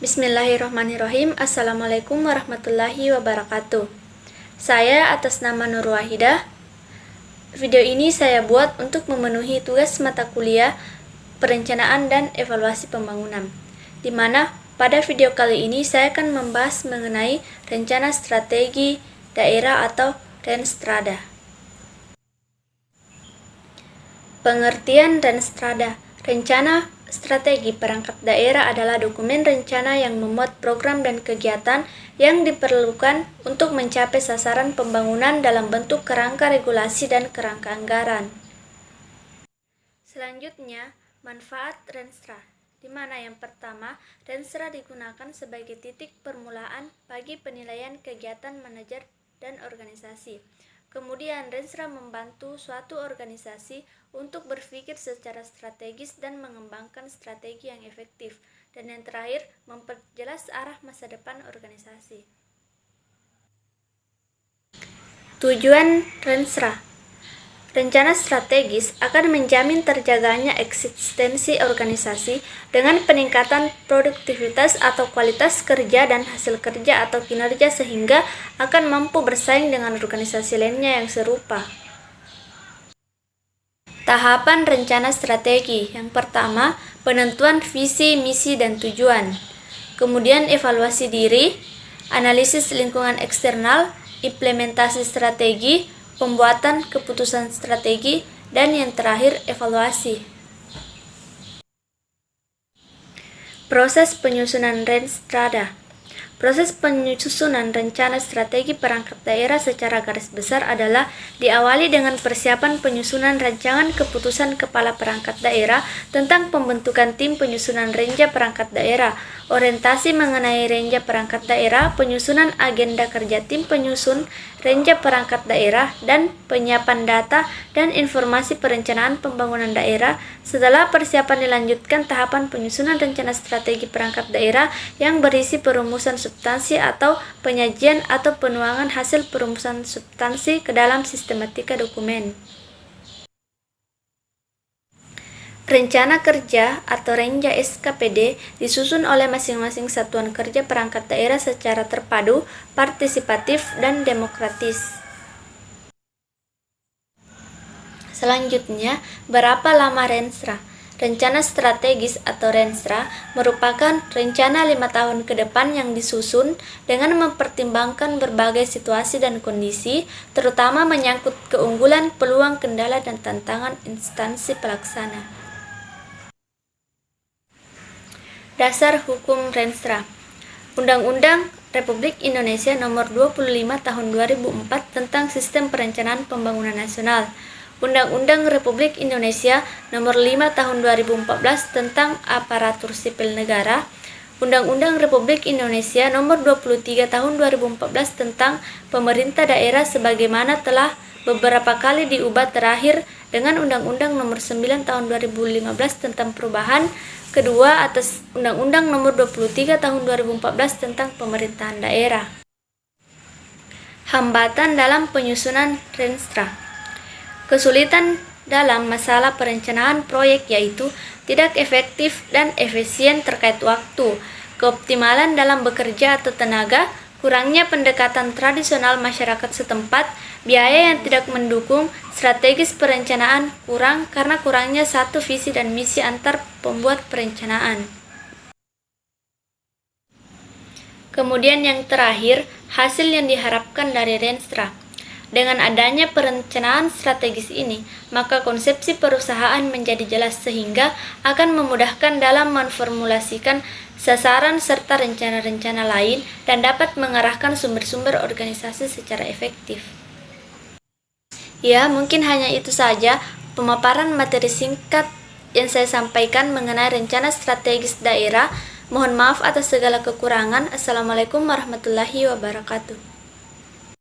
Bismillahirrahmanirrahim. Assalamualaikum warahmatullahi wabarakatuh. Saya atas nama Nur Wahidah. Video ini saya buat untuk memenuhi tugas mata kuliah Perencanaan dan Evaluasi Pembangunan, di mana pada video kali ini saya akan membahas mengenai Rencana Strategi Daerah atau Renstrada. Pengertian Renstrada. Rencana Strategi Perangkat Daerah adalah dokumen rencana yang memuat program dan kegiatan yang diperlukan untuk mencapai sasaran pembangunan dalam bentuk kerangka regulasi dan kerangka anggaran. Selanjutnya, manfaat Renstra, di mana yang pertama, Renstra digunakan sebagai titik permulaan bagi penilaian kegiatan manajer dan organisasi. Kemudian, Renstra membantu suatu organisasi untuk berpikir secara strategis dan mengembangkan strategi yang efektif. Dan yang terakhir, memperjelas arah masa depan organisasi. Tujuan Renstra. Rencana strategis akan menjamin terjaganya eksistensi organisasi dengan peningkatan produktivitas atau kualitas kerja dan hasil kerja atau kinerja sehingga akan mampu bersaing dengan organisasi lainnya yang serupa. Tahapan rencana strategi. Yang pertama, penentuan visi, misi, dan tujuan. Kemudian evaluasi diri, analisis lingkungan eksternal, implementasi strategi, pembuatan keputusan strategi, dan yang terakhir evaluasi. Proses penyusunan Renstrada. Proses penyusunan rencana strategi perangkat daerah secara garis besar adalah diawali dengan persiapan penyusunan rancangan keputusan kepala perangkat daerah tentang pembentukan tim penyusunan renja perangkat daerah, orientasi mengenai renja perangkat daerah, penyusunan agenda kerja tim penyusun renja perangkat daerah, dan penyiapan data dan informasi perencanaan pembangunan daerah. Setelah persiapan dilanjutkan tahapan penyusunan rencana strategi perangkat daerah yang berisi perumusan substansi atau penyajian atau penuangan hasil perumusan substansi ke dalam sistematika dokumen. Rencana kerja atau Renja SKPD disusun oleh masing-masing satuan kerja perangkat daerah secara terpadu, partisipatif, dan demokratis. Selanjutnya, berapa lama Renstra? Rencana strategis atau Renstra merupakan rencana 5 tahun ke depan yang disusun dengan mempertimbangkan berbagai situasi dan kondisi, terutama menyangkut keunggulan, peluang, kendala, dan tantangan instansi pelaksana. Dasar Hukum Renstra. Undang-Undang Republik Indonesia Nomor 25 Tahun 2004 tentang Sistem Perencanaan Pembangunan Nasional. Undang-Undang Republik Indonesia Nomor 5 Tahun 2014 tentang Aparatur Sipil Negara. Undang-Undang Republik Indonesia Nomor 23 Tahun 2014 tentang Pemerintah Daerah sebagaimana telah beberapa kali diubah terakhir dengan Undang-Undang Nomor 9 Tahun 2015 tentang perubahan kedua atas Undang-Undang Nomor 23 Tahun 2014 tentang Pemerintahan Daerah. Hambatan dalam penyusunan Renstra. Kesulitan dalam masalah perencanaan proyek yaitu tidak efektif dan efisien terkait waktu, keoptimalan dalam bekerja atau tenaga, kurangnya pendekatan tradisional masyarakat setempat, biaya yang tidak mendukung, strategis perencanaan kurang karena kurangnya satu visi dan misi antar pembuat perencanaan. Kemudian yang terakhir, hasil yang diharapkan dari Renstra. Dengan adanya perencanaan strategis ini, maka konsepsi perusahaan menjadi jelas sehingga akan memudahkan dalam memformulasikan sasaran serta rencana-rencana lain dan dapat mengarahkan sumber-sumber organisasi secara efektif. Ya, mungkin hanya itu saja pemaparan materi singkat yang saya sampaikan mengenai rencana strategis daerah. Mohon maaf atas segala kekurangan. Assalamualaikum warahmatullahi wabarakatuh.